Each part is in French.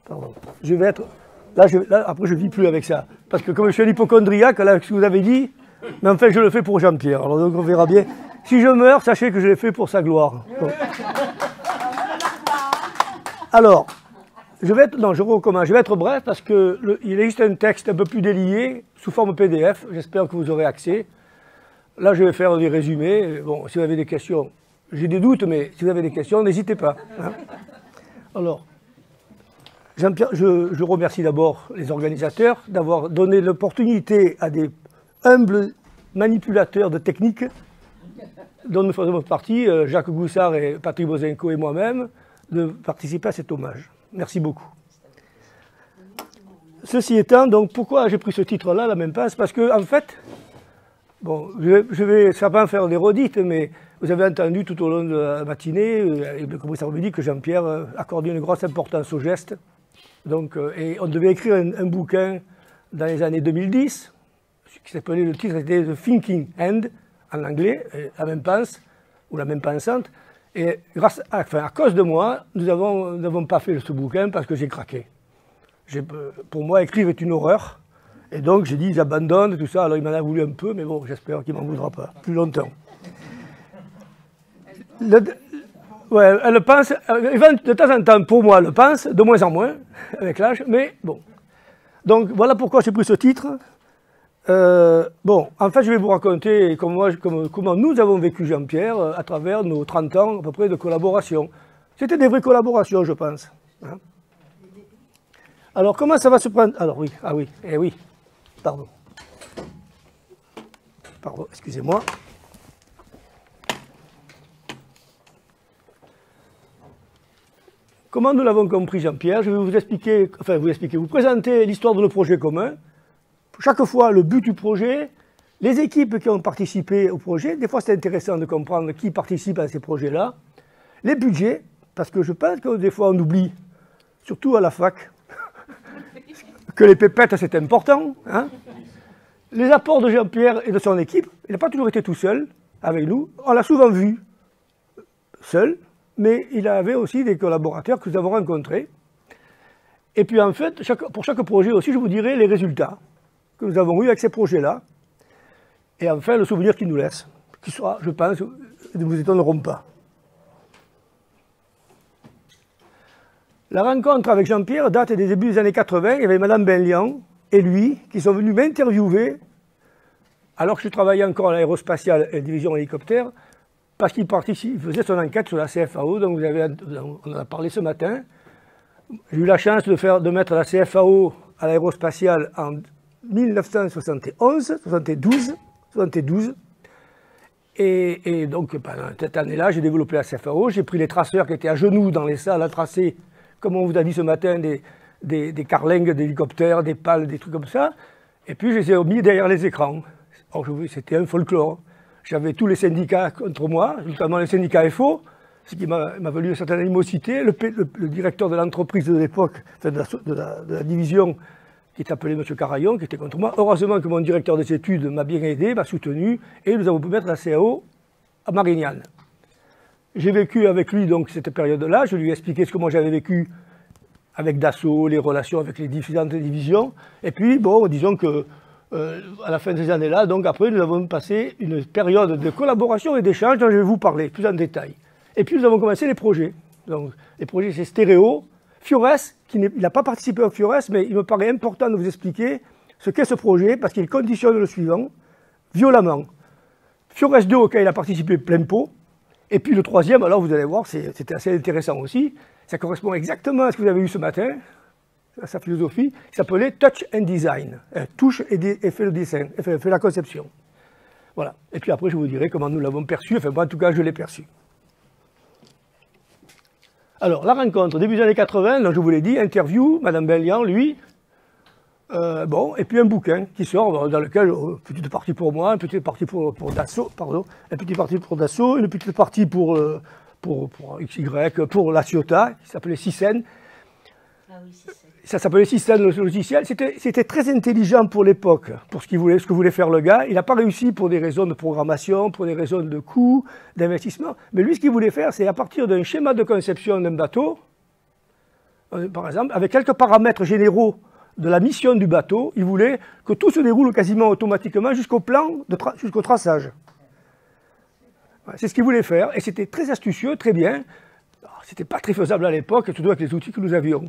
Pardon. Je vais être... Là, après, je ne vis plus avec ça. Parce que comme je suis un hypochondriaque, là, ce que vous avez dit, mais en fait, je le fais pour Jean-Pierre. Alors, donc, on verra bien. Si je meurs, sachez que je l'ai fait pour sa gloire. Bon. Alors, je vais être bref parce qu'il existe un texte un peu plus délié, sous forme PDF. J'espère que vous aurez accès. Là, je vais faire des résumés. Bon, si vous avez des questions, j'ai des doutes, mais si vous avez des questions, n'hésitez pas. Hein. Alors, Jean-Pierre, je remercie d'abord les organisateurs d'avoir donné l'opportunité à des humbles manipulateurs de techniques dont nous faisons partie, Jacques Goussard et Patrick Bozenko et moi-même, de participer à cet hommage. Merci beaucoup. Ceci étant, donc, pourquoi j'ai pris ce titre-là, La même passe? Parce que, en fait, bon, je vais certainement faire des redites, mais vous avez entendu tout au long de la matinée, le commissaire me dit que Jean-Pierre accordait une grosse importance au geste. Donc, et on devait écrire un bouquin dans les années 2010, qui s'appelait, le titre était The Thinking Hand, en anglais, la même pense, ou la même pensante. Et à cause de moi, nous n'avons pas fait ce bouquin parce que j'ai craqué. Pour moi, écrire est une horreur. Et donc, j'ai dit, j'abandonne, tout ça. Alors, il m'en a voulu un peu, mais bon, j'espère qu'il ne m'en voudra pas plus longtemps. Ouais, elle le pense, de temps en temps, pour moi, elle le pense, de moins en moins, avec l'âge, mais bon. Donc, voilà pourquoi j'ai pris ce titre. Bon, en fait, je vais vous raconter comment nous avons vécu Jean-Pierre à travers nos 30 ans, à peu près, de collaboration. C'était des vraies collaborations, je pense. Hein. Alors, comment ça va se prendre? Alors, oui, ah oui, eh oui, pardon. Pardon, excusez-moi. Comment nous l'avons compris, Jean-Pierre? Je vais vous expliquer, vous présenter l'histoire de nos projets communs. Chaque fois, le but du projet, les équipes qui ont participé au projet, des fois c'est intéressant de comprendre qui participe à ces projets-là, les budgets, parce que je pense que des fois on oublie, surtout à la fac, que les pépettes c'est important, hein. Les apports de Jean-Pierre et de son équipe, il n'a pas toujours été tout seul avec nous, on l'a souvent vu seul, mais il avait aussi des collaborateurs que nous avons rencontrés. Et puis en fait, pour chaque projet aussi, je vous dirai les résultats que nous avons eus avec ces projets-là. Et enfin, le souvenir qu'ils nous laissent, qui sera, je pense, ne vous étonneront pas. La rencontre avec Jean-Pierre date des débuts des années 80. Il y avait Madame Benlian et lui qui sont venus m'interviewer alors que je travaillais encore à l'aérospatiale et division hélicoptère, parce qu'il faisait son enquête sur la CFAO, donc on en a parlé ce matin. J'ai eu la chance de mettre la CFAO à l'aérospatiale en 1972. Et donc pendant cette année-là, j'ai développé la CFAO, j'ai pris les traceurs qui étaient à genoux dans les salles à tracer, comme on vous a dit ce matin, des carlingues d'hélicoptères, des pales, des trucs comme ça, et puis je les ai mis derrière les écrans. C'était un folklore. J'avais tous les syndicats contre moi, notamment les syndicats FO, ce qui m'a valu une certaine animosité. Le directeur de l'entreprise de l'époque, enfin de la division, qui s'appelait M. Carayon, qui était contre moi. Heureusement que mon directeur des études m'a bien aidé, m'a soutenu, et nous avons pu mettre la CAO à Marignane. J'ai vécu avec lui donc cette période-là, je lui ai expliqué ce que moi j'avais vécu avec Dassault, les relations avec les différentes divisions, et puis bon, disons que à la fin de ces années-là, donc après, nous avons passé une période de collaboration et d'échange dont je vais vous parler plus en détail. Et puis nous avons commencé les projets. Donc les projets, c'est Stéréo, Fiores, il n'a pas participé au Fiores, mais il me paraît important de vous expliquer ce qu'est ce projet, parce qu'il conditionne le suivant, violemment. Fiores 2, auquel il a participé plein pot, et puis le troisième, alors vous allez voir, c'était assez intéressant aussi, ça correspond exactement à ce que vous avez vu ce matin, à sa philosophie, qui s'appelait Touch and Design. Touche et fait le dessin, fait la conception. Voilà. Et puis après, je vous dirai comment nous l'avons perçu, enfin moi en tout cas, je l'ai perçu. Alors, la rencontre, début des années 80, donc je vous l'ai dit, interview, Madame Benlian, lui, bon, et puis un bouquin qui sort, dans lequel, une petite partie pour moi, une petite partie pour Dassault, pardon, une petite partie pour Dassault, une petite partie pour XY, pour la Ciotat, qui s'appelait Cicène. Ah oui, Cicène. Ça s'appelait Cicène, le logiciel. C'était très intelligent pour l'époque, pour ce que voulait faire le gars. Il n'a pas réussi pour des raisons de programmation, pour des raisons de coûts, d'investissement. Mais lui, ce qu'il voulait faire, c'est à partir d'un schéma de conception d'un bateau, par exemple, avec quelques paramètres généraux de la mission du bateau, il voulait que tout se déroule quasiment automatiquement jusqu'au plan, jusqu'au traçage. C'est ce qu'il voulait faire, et c'était très astucieux, très bien. C'était pas très faisable à l'époque, surtout avec les outils que nous avions.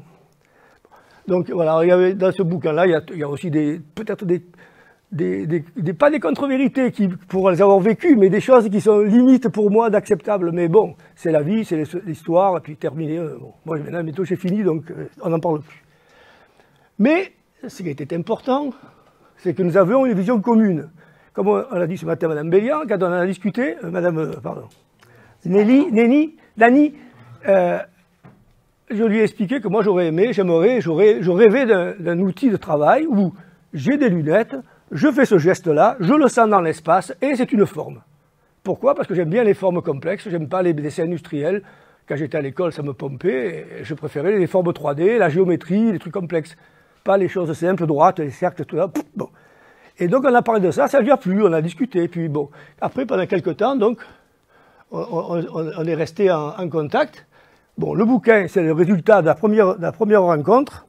Donc voilà, il y avait, dans ce bouquin-là, il y a aussi peut-être pas des contre-vérités pour les avoir vécues, mais des choses qui sont limites pour moi d'acceptables. Mais bon, c'est la vie, c'est l'histoire, et puis terminé. Bon, moi maintenant, bientôt j'ai fini, donc on n'en parle plus. Mais ce qui était important, c'est que nous avions une vision commune. Comme on l'a dit ce matin à Mme Bélian, quand on en a discuté, Dani, je lui ai expliqué que moi j'aurais aimé, je rêvais d'un outil de travail où j'ai des lunettes, je fais ce geste-là, je le sens dans l'espace et c'est une forme. Pourquoi? Parce que j'aime bien les formes complexes, j'aime pas les dessins industriels. Quand j'étais à l'école, ça me pompait, et je préférais les formes 3D, la géométrie, les trucs complexes. Pas les choses simples, droites, les cercles, tout ça. Bon. Et donc on a parlé de ça, ça lui a plu, on a discuté, puis bon. Après, pendant quelques temps, donc, on est resté en contact. Bon, le bouquin, c'est le résultat de la première rencontre,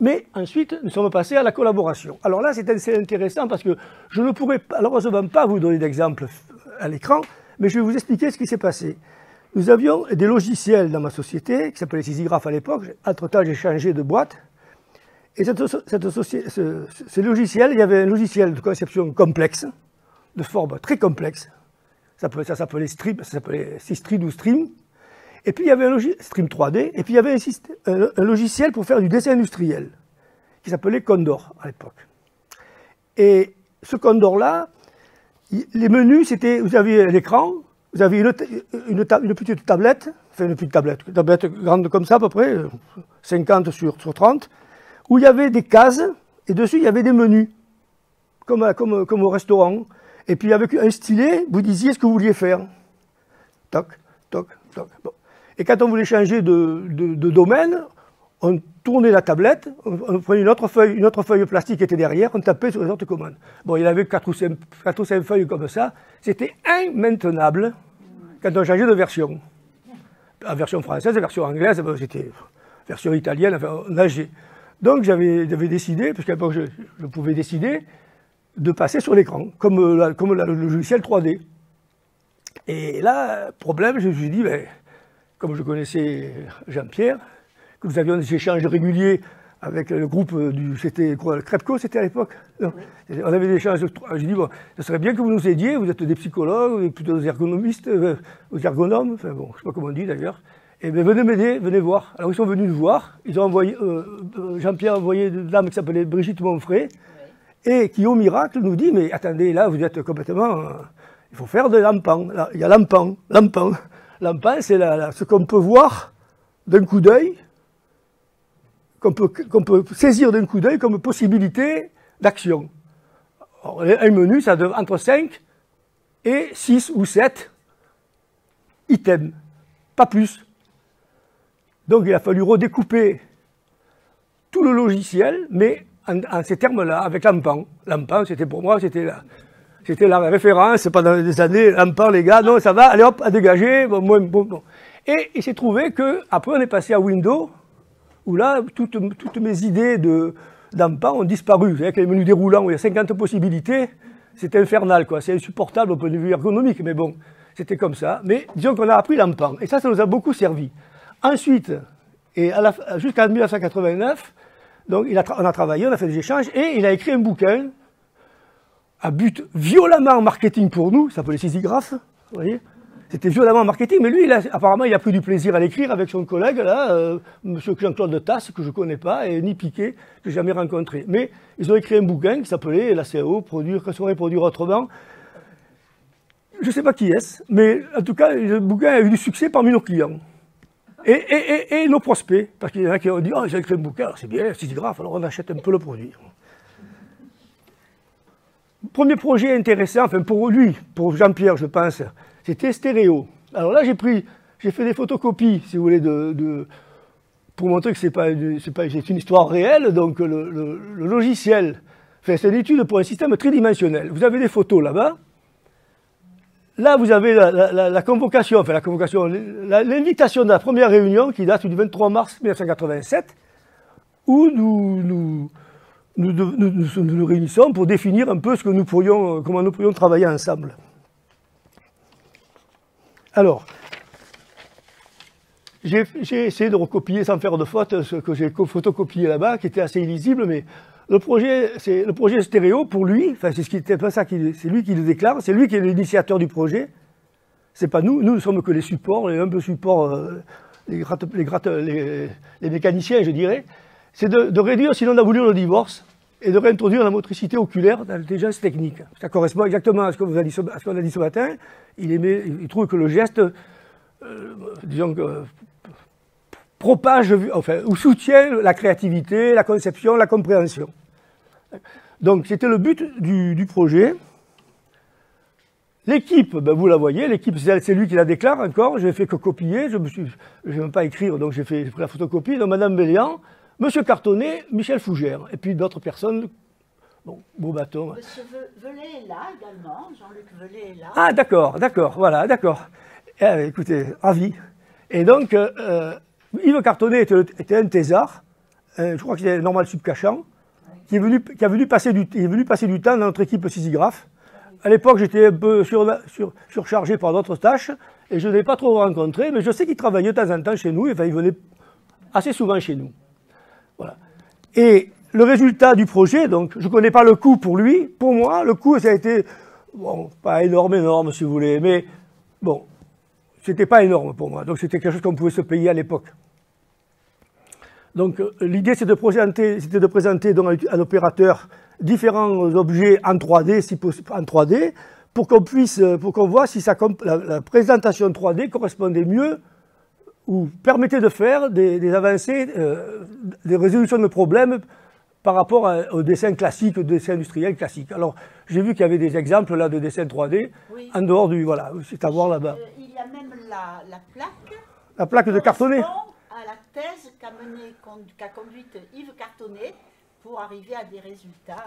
mais ensuite, nous sommes passés à la collaboration. Alors là, c'est assez intéressant parce que je ne pourrais malheureusement pas vous donner d'exemple à l'écran, mais je vais vous expliquer ce qui s'est passé. Nous avions des logiciels dans ma société, qui s'appelait Sisigraph à l'époque. Entre-temps, j'ai changé de boîte. Et ces logiciels, il y avait un logiciel de conception complexe, de forme très complexe. Ça s'appelait Stream, ça s'appelait Systream ou Stream. Et puis il y avait un logiciel, Stream 3D, et puis il y avait un logiciel pour faire du dessin industriel, qui s'appelait Condor à l'époque. Et ce Condor-là, les menus, c'était, vous aviez l'écran, vous aviez une petite tablette, enfin une petite tablette grande comme ça à peu près, 50 sur 30, où il y avait des cases, et dessus il y avait des menus, comme au restaurant. Et puis avec un stylet, vous disiez ce que vous vouliez faire. Toc, toc, toc. Bon. Et quand on voulait changer de domaine, on tournait la tablette, on prenait une autre feuille plastique qui était derrière, on tapait sur les autres commandes. Bon, il y avait 4 ou 5 feuilles comme ça. C'était immaintenable quand on changeait de version. La version française, la version anglaise, c'était version italienne, enfin, on nageait. Donc j'avais décidé, parce qu'à l'époque je pouvais décider, de passer sur l'écran, comme le logiciel 3D. Et là, problème, je me suis dit, ben, comme je connaissais Jean-Pierre, que nous avions des échanges réguliers avec le groupe c'était quoi, le Crepco, c'était à l'époque? Oui. On avait des échanges, j'ai dit, bon, ce serait bien que vous nous aidiez, vous êtes des psychologues, plutôt des ergonomistes, des ergonomes, enfin bon, je ne sais pas comment on dit d'ailleurs. Et bien venez m'aider, venez voir. Alors ils sont venus nous voir, ils ont envoyé, Jean-Pierre a envoyé une dame qui s'appelait Brigitte Monfray, et qui au miracle nous dit, mais attendez, là vous êtes complètement, il faut faire de l'empan. Il y a l'empan. L'empan, c'est ce qu'on peut voir d'un coup d'œil, qu'on peut saisir d'un coup d'œil comme possibilité d'action. Un menu, ça doit entre 5 et 6 ou 7 items, pas plus. Donc il a fallu redécouper tout le logiciel, mais en ces termes-là, avec l'empan. L'empan, c'était pour moi, c'était la référence, pendant des années, l'empan, les gars, non, ça va, allez hop, à dégager, bon. Et il s'est trouvé qu'après on est passé à Windows, où là, toutes mes idées d'empan ont disparu. Vous savez, avec les menus déroulants où il y a 50 possibilités, c'est infernal, quoi. C'est insupportable au point de vue ergonomique, mais bon, c'était comme ça. Mais disons qu'on a appris l'empan, et ça nous a beaucoup servi. Ensuite, et jusqu'en 1989, donc on a travaillé, on a fait des échanges, et il a écrit un bouquin à but violemment marketing pour nous, ça s'appelait Sisigraph, vous voyez. C'était violemment marketing, mais lui, apparemment, il a pris du plaisir à l'écrire avec son collègue, là, monsieur Jean-Claude Tasse, que je ne connais pas, et ni Piquet, que je n'ai jamais rencontré. Mais ils ont écrit un bouquin qui s'appelait La CAO, que saurait produire autrement. Je ne sais pas qui est-ce, mais en tout cas, le bouquin a eu du succès parmi nos clients. Et nos prospects, parce qu'il y en a qui ont dit, oh, ils ont écrit un bouquin, c'est bien, Sisigraph, alors on achète un peu le produit. Premier projet intéressant, enfin pour lui, pour Jean-Pierre, je pense, c'était stéréo. Alors là, j'ai fait des photocopies, si vous voulez, pour montrer que c'est une histoire réelle. Donc le logiciel, enfin, c'est une étude pour un système tridimensionnel. Vous avez des photos là-bas. là, vous avez la convocation, enfin la convocation, l'invitation de la première réunion qui date du 23 mars 1987, où nous nous réunissons pour définir un peu ce que nous pourrions, comment nous pourrions travailler ensemble. Alors, j'ai essayé de recopier sans faire de faute ce que j'ai photocopié là-bas, qui était assez illisible, mais le projet stéréo, pour lui, enfin c'est ce qui était pas ça, c'est lui qui le déclare, c'est lui qui est l'initiateur du projet. C'est pas nous, nous ne sommes que les supports, les humbles supports, les mécaniciens, je dirais. C'est de réduire, sinon d'abolir le divorce et de réintroduire la motricité oculaire dans l'intelligence technique. Ça correspond exactement à ce qu'on a dit ce matin. Il trouve que le geste, disons que propage, enfin, ou soutient la créativité, la conception, la compréhension. Donc c'était le but du projet. L'équipe, ben, vous la voyez, l'équipe c'est lui qui la déclare encore, je n'ai fait que copier, je n'ai même pas écrire, donc j'ai pris la photocopie, donc Madame Bellian, Monsieur Cartonnet, Michel Fougère, et puis d'autres personnes, bon, Beaubaton. Monsieur Velay est là également, Jean-Luc Velay est là. Ah d'accord, voilà, d'accord. Écoutez, ravi. Et donc, Yves Cartonnet était un thésard, je crois qu'il est normal subcachant, qui est venu passer du temps dans notre équipe sisographe. À l'époque, j'étais un peu surchargé par d'autres tâches, et je ne l'ai pas trop rencontré, mais je sais qu'il travaillait de temps en temps chez nous, enfin, il venait assez souvent chez nous. Voilà. Et le résultat du projet, donc, je ne connais pas le coût pour lui, pour moi, le coût, ça a été, bon, pas énorme si vous voulez, mais bon, c'était pas énorme pour moi, donc c'était quelque chose qu'on pouvait se payer à l'époque. Donc l'idée c'était de présenter donc, à l'opérateur différents objets en 3D, si possible en 3D, pour qu'on voit si la présentation 3D correspondait mieux ou permettait de faire des avancées, des résolutions de problèmes par rapport au dessin classique, au dessin industriel classique. Alors j'ai vu qu'il y avait des exemples là de dessin 3D, oui. En dehors du, voilà, c'est à voir là-bas. Il y a même la plaque. La plaque de Cartonnet. À la thèse qu'a conduite Yves Cartonnet pour arriver à des résultats.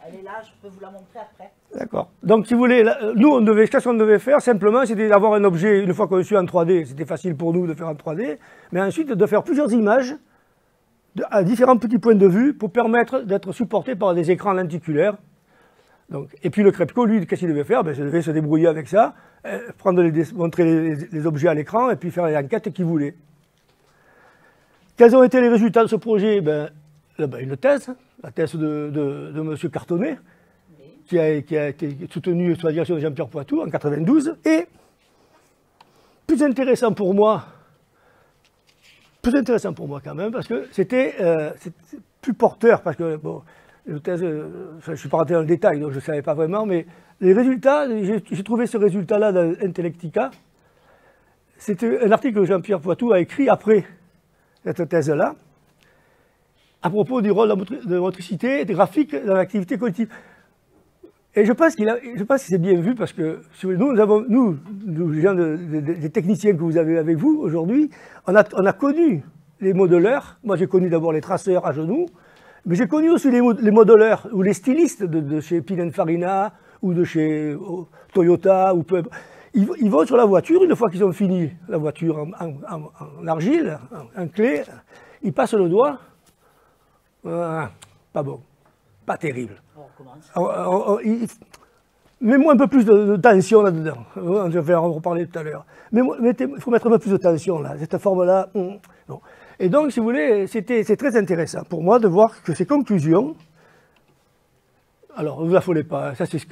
Elle est là, je peux vous la montrer après. D'accord. Donc, si vous voulez, nous, qu'est-ce qu'on devait faire simplement, c'était d'avoir un objet, une fois conçu en 3D, c'était facile pour nous de faire en 3D, mais ensuite de faire plusieurs images à différents petits points de vue pour permettre d'être supporté par des écrans lenticulaires. Donc, et puis le Krepko, lui, qu'est-ce qu'il devait faire? Ben, il devait se débrouiller avec ça, montrer les objets à l'écran et puis faire les enquêtes qu'il voulait. Quels ont été les résultats de ce projet? Une thèse, la thèse de M. Cartonnet, qui a été soutenue sous la direction de Jean-Pierre Poitou en 92. Et plus intéressant pour moi quand même, parce que c'était plus porteur, parce que, bon, une thèse, je ne suis pas rentré dans le détail, donc je ne savais pas vraiment, mais les résultats, j'ai trouvé ce résultat-là dans Intellectica. C'était un article que Jean-Pierre Poitou a écrit après cette thèse-là, à propos du rôle de motricité graphique dans l'activité cognitive. Et je pense que c'est bien vu parce que nous, les gens des techniciens que vous avez avec vous aujourd'hui, on a connu les modeleurs. Moi, j'ai connu d'abord les traceurs à genoux, mais j'ai connu aussi les modeleurs ou les stylistes de chez Pininfarina ou de chez Toyota ou peu. Ils vont sur la voiture, une fois qu'ils ont fini la voiture en argile, en clé, ils passent le doigt. Pas bon, pas terrible. Mets-moi un peu plus de tension là-dedans. Je vais en reparler tout à l'heure. Mais il faut mettre un peu plus de tension là, cette forme-là. Non. Et donc, si vous voulez, c'est très intéressant pour moi de voir que ces conclusions. Alors, ne vous affolez pas, ça c'est ce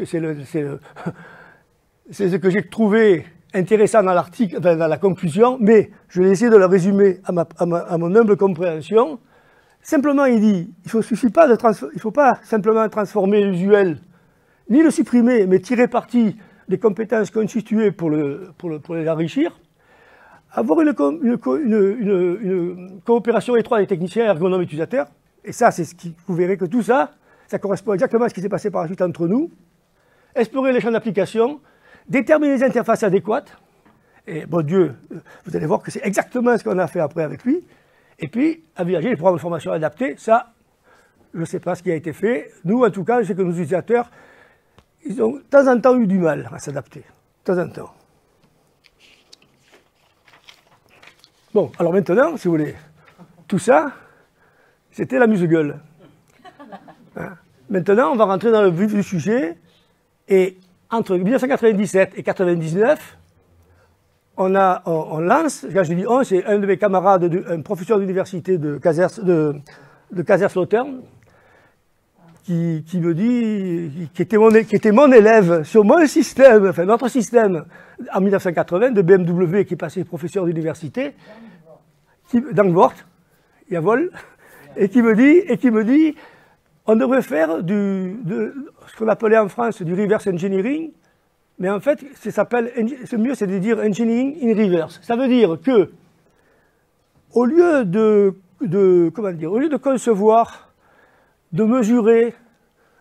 que j'ai trouvé intéressant dans l'article, dans la conclusion, mais je vais essayer de le résumer à mon humble compréhension. Simplement, il dit, il ne faut pas simplement transformer l'usuel, ni le supprimer, mais tirer parti des compétences constituées pour les enrichir. Avoir une coopération étroite des techniciens, ergonomes et utilisateurs, et ça, vous verrez que tout ça, ça correspond exactement à ce qui s'est passé par la suite entre nous. Explorer les champs d'application, déterminer les interfaces adéquates, et bon Dieu, vous allez voir que c'est exactement ce qu'on a fait après avec lui. Et puis, envisager les programmes de formation adaptés, ça, je ne sais pas ce qui a été fait. Nous, en tout cas, je sais que nos utilisateurs, ils ont de temps en temps eu du mal à s'adapter. de temps en temps. Bon, alors maintenant, si vous voulez, tout ça, c'était l'amuse-gueule. Hein? Maintenant, on va rentrer dans le vif du sujet, et entre 1997 et 1999, on lance, quand je dis on, c'est un de mes camarades, un professeur d'université de Kaiserslautern, qui me dit, qui était mon élève sur mon système, enfin notre système, en 1980, de BMW, qui est passé professeur d'université, d'Angvort, Javol, et qui me dit, on devrait faire ce qu'on appelait en France du reverse engineering, mais en fait, c'est mieux, c'est de dire engineering in reverse. Ça veut dire que, au lieu de concevoir, de mesurer,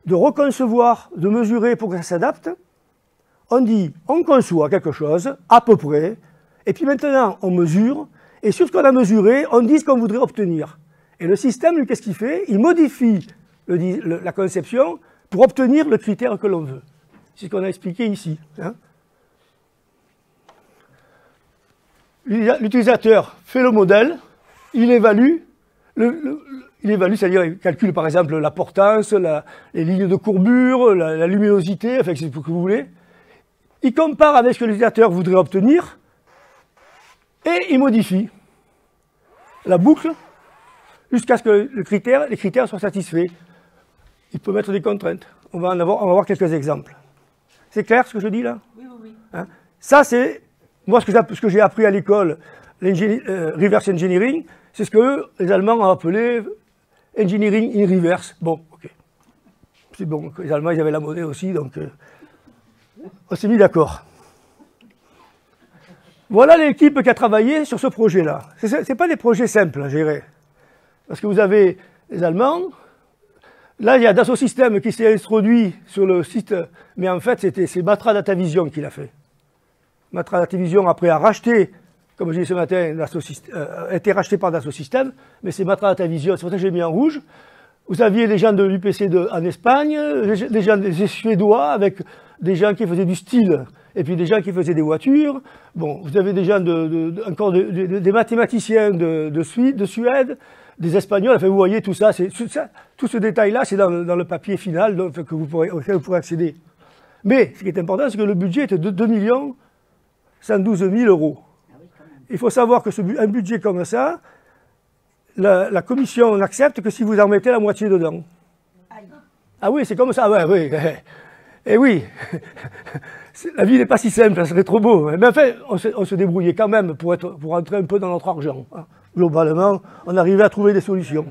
de reconcevoir, de mesurer pour que ça s'adapte, on conçoit quelque chose, à peu près, et puis maintenant, on mesure, et sur ce qu'on a mesuré, on dit ce qu'on voudrait obtenir. Et le système, lui, qu'est-ce qu'il fait? Il modifie la conception pour obtenir le critère que l'on veut. C'est ce qu'on a expliqué ici. Hein. L'utilisateur fait le modèle, il évalue, c'est-à-dire il calcule par exemple la portance, les lignes de courbure, la luminosité, enfin c'est ce que vous voulez. Il compare avec ce que l'utilisateur voudrait obtenir et il modifie la boucle jusqu'à ce que les critères soient satisfaits. Il peut mettre des contraintes. On va voir quelques exemples. C'est clair ce que je dis là? Oui, oui, oui. Hein? Ça, c'est moi ce que j'ai appris à l'école, reverse engineering, c'est ce que les Allemands ont appelé engineering in reverse. Bon, ok. C'est bon, les Allemands, ils avaient la monnaie aussi, donc on s'est mis d'accord. Voilà l'équipe qui a travaillé sur ce projet-là. C'est pas des projets simples à gérer. Parce que vous avez les Allemands. Là, il y a Dassault Systèmes qui s'est introduit sur le site, mais en fait, c'est Matra Datavision qui l'a fait. Matra Datavision, après, a racheté, comme je disais ce matin, a été racheté par Dassault Systèmes, mais c'est Matra Datavision, c'est pour ça que j'ai mis en rouge. Vous aviez des gens de l'UPC en Espagne, des Suédois, avec des gens qui faisaient du style, et puis des gens qui faisaient des voitures. Bon, vous avez des gens encore des mathématiciens de Suède, des Espagnols, enfin vous voyez tout ça, tout ce détail-là, c'est dans le papier final auquel vous pourrez accéder. Mais ce qui est important, c'est que le budget était de 2 112 000 euros. Ah oui, quand même. Il faut savoir que un budget comme ça, la commission n'accepte que si vous en mettez la moitié dedans. Aïe. Ah oui, c'est comme ça, ouais, oui. Et oui, la vie n'est pas si simple, ça serait trop beau. Mais enfin, on se débrouillait quand même pour rentrer un peu dans notre argent. Globalement, on arrivait à trouver des solutions.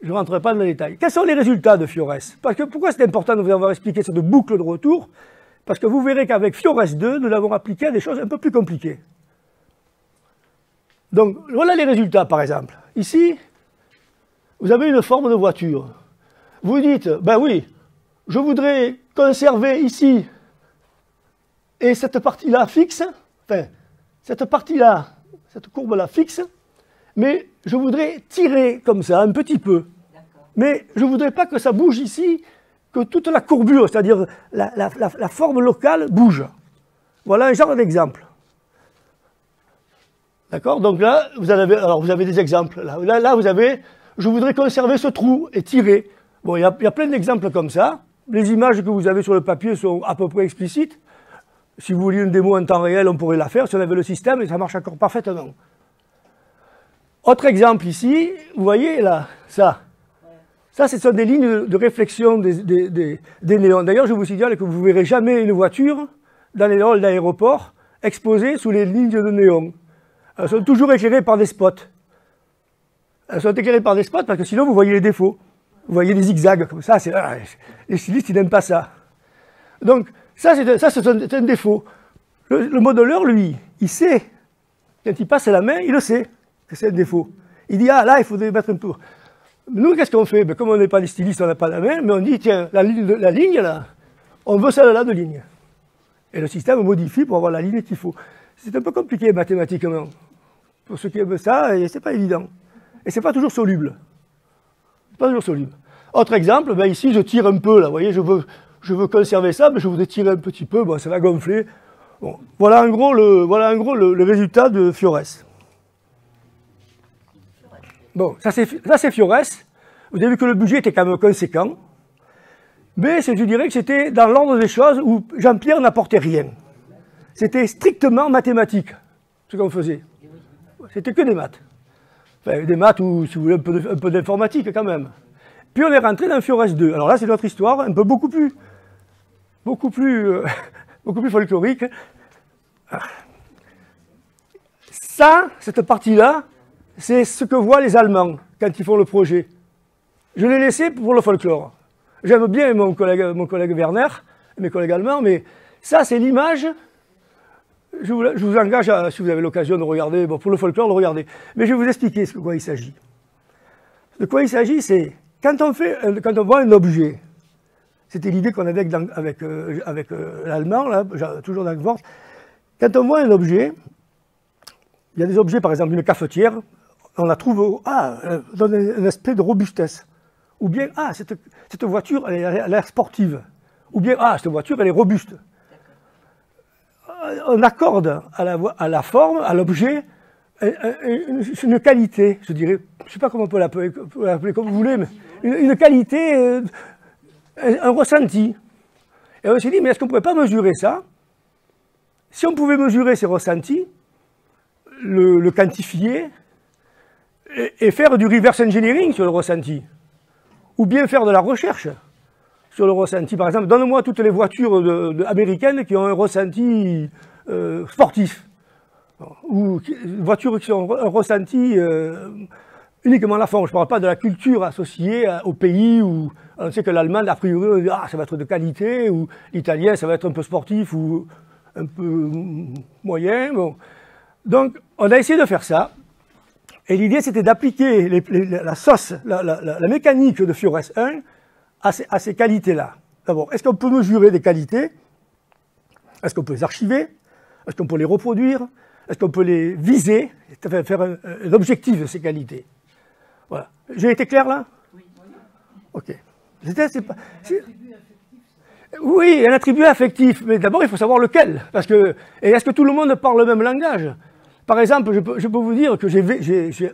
Je ne rentrerai pas dans les détails. Quels sont les résultats de Fiores? Parce que pourquoi c'est important de vous avoir expliqué cette boucle de retour? Parce que vous verrez qu'avec Fiores 2, nous l'avons appliqué à des choses un peu plus compliquées. Donc, voilà les résultats, par exemple. Ici, vous avez une forme de voiture. Vous dites, ben oui, je voudrais conserver ici, et cette partie-là fixe, enfin, cette partie-là, cette courbe-là fixe, mais je voudrais tirer comme ça, un petit peu. Mais je ne voudrais pas que ça bouge ici, que toute la courbure, c'est-à-dire la forme locale, bouge. Voilà un genre d'exemple. D'accord? Donc là, vous avez des exemples. Là, vous avez, je voudrais conserver ce trou et tirer. Bon, il y a plein d'exemples comme ça. Les images que vous avez sur le papier sont à peu près explicites. Si vous vouliez une démo en temps réel, on pourrait la faire si on avait le système et ça marche encore parfaitement. Autre exemple ici, vous voyez là, ça. Ça, ce sont des lignes de réflexion des néons. D'ailleurs, je vous signale que vous ne verrez jamais une voiture dans les halls d'aéroport exposée sous les lignes de néons. Elles sont toujours éclairées par des spots. Elles sont éclairées par des spots parce que sinon vous voyez les défauts. Vous voyez des zigzags comme ça. Les stylistes, ils n'aiment pas ça. Donc, ça, c'est un défaut. Le modeleur, lui, il sait. Quand il passe la main, il le sait que c'est un défaut. Il dit, ah là, il faudrait mettre un peu. Nous, qu'est-ce qu'on fait? Ben, comme on n'est pas des stylistes, on n'a pas la main, mais on dit, tiens, la ligne, là, on veut celle-là de ligne. Et le système modifie pour avoir la ligne qu'il faut. C'est un peu compliqué mathématiquement. Pour ceux qui aiment ça, c'est pas évident. Et c'est pas toujours soluble. C'est pas toujours soluble. Autre exemple, ben ici, je tire un peu, là, vous voyez, je je veux conserver ça, mais je voudrais tirer un petit peu, bon, ça va gonfler. Bon, voilà en gros le résultat de Fiores. Bon, ça c'est Fiores. Vous avez vu que le budget était quand même conséquent. Mais je dirais que c'était dans l'ordre des choses où Jean-Pierre n'apportait rien. C'était strictement mathématique, ce qu'on faisait. C'était que des maths. Enfin, des maths ou, si vous voulez, un peu d'informatique quand même. Puis on est rentré dans Fiores 2. Alors là, c'est notre histoire, un peu beaucoup plus folklorique. Ça, cette partie-là, c'est ce que voient les Allemands quand ils font le projet. Je l'ai laissé pour le folklore. J'aime bien mon collègue Werner, mes collègues allemands, mais ça, c'est l'image. Je vous engage, si vous avez l'occasion de regarder, bon, pour le folklore, de regarder. Mais je vais vous expliquer de quoi il s'agit. De quoi il s'agit, c'est quand on voit un objet, c'était l'idée qu'on avait avec l'allemand, là, toujours dans le Wort. Quand on voit un objet, il y a des objets, par exemple une cafetière, on la trouve, donne un aspect de robustesse. Ou bien, cette voiture, elle a l'air sportive. Ou bien, cette voiture, elle est robuste. On accorde à la forme, à l'objet, une qualité, je dirais. Je ne sais pas comment on peut l'appeler comme vous voulez, mais une qualité, un ressenti. Et on s'est dit, mais est-ce qu'on ne pourrait pas mesurer ça? Si on pouvait mesurer ces ressentis, le quantifier, et faire du reverse engineering sur le ressenti. Ou bien faire de la recherche sur le ressenti. Par exemple, donne-moi toutes les voitures américaines qui ont un ressenti sportif. Ou voitures qui ont un ressenti uniquement la forme. Je ne parle pas de la culture associée au pays où on sait que l'allemand, a priori, ça va être de qualité, ou l'italien, ça va être un peu sportif, ou un peu moyen. Bon. Donc, on a essayé de faire ça. Et l'idée, c'était d'appliquer la sauce, la mécanique de Fiores 1 à ces qualités-là. D'abord, est-ce qu'on peut mesurer des qualités? Est-ce qu'on peut les archiver? Est-ce qu'on peut les reproduire? Est-ce qu'on peut les viser? Faire un objectif de ces qualités. Voilà. J'ai été clair là? Oui. Ok. Oui, un attribut affectif. Mais d'abord, il faut savoir lequel. Et est-ce que tout le monde parle le même langage? Par exemple, je peux vous dire que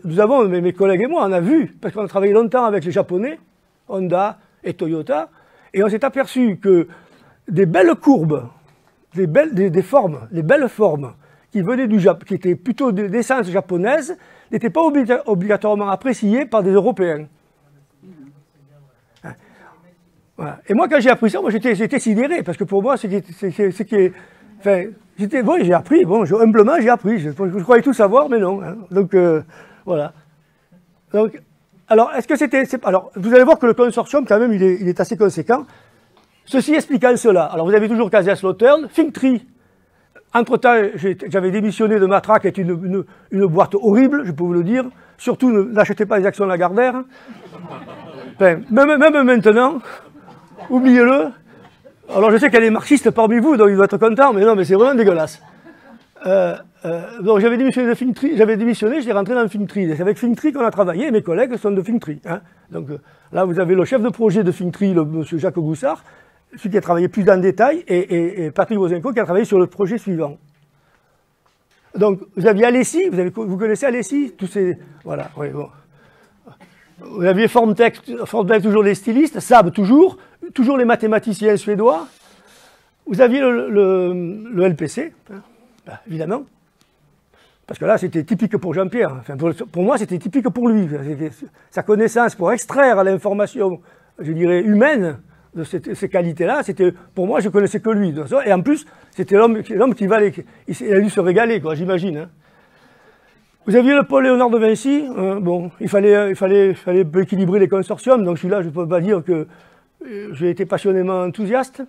nous avons, mes collègues et moi, on a vu, parce qu'on a travaillé longtemps avec les Japonais, Honda et Toyota, et on s'est aperçu que des belles courbes, des formes, les belles formes qui venaient du Japon, qui étaient plutôt d'essence japonaise, n'étaient pas obligatoirement appréciées par des Européens. Voilà. Et moi, quand j'ai appris ça, j'étais sidéré, parce que pour moi, j'ai appris, humblement j'ai appris, je croyais tout savoir, mais non. Hein. Donc, voilà. Donc, alors, alors, vous allez voir que le consortium, quand même, il est assez conséquent. Ceci expliquant cela. Alors, vous avez toujours Casias Lautern, Thinktree. Entre-temps, j'avais démissionné de Matraque, qui est une boîte horrible, je peux vous le dire. Surtout, n'achetez pas les actions Lagardère. Enfin, même maintenant, oubliez-le. Alors, je sais qu'il y a des marxistes parmi vous, donc ils vont être contents, mais non, mais c'est vraiment dégueulasse. Donc, j'avais démissionné de Thinktree, j'étais rentré dans Thinktree. C'est avec Thinktree qu'on a travaillé, mes collègues sont de Thinktree. Hein. Donc, là, vous avez le chef de projet de Thinktree, M. Jacques Goussard, celui qui a travaillé plus en détail, et Patrick Wozenko qui a travaillé sur le projet suivant. Donc, vous aviez Alessi, vous connaissez Alessi, tous ces... Voilà, oui, bon. Vous aviez Formtech, toujours les stylistes, Saab toujours les mathématiciens suédois. Vous aviez le LPC, évidemment. Parce que là, c'était typique pour Jean-Pierre. Enfin, pour moi, c'était typique pour lui. Sa connaissance pour extraire l'information, je dirais, humaine de ces qualités-là, pour moi, je connaissais que lui. Et en plus, c'était l'homme qui valait. Il a dû se régaler, quoi, j'imagine. Hein. Vous aviez le Paul Léonard de Vinci. Il fallait équilibrer les consortiums. Donc celui-là, je ne peux pas dire que j'ai été passionnément enthousiaste.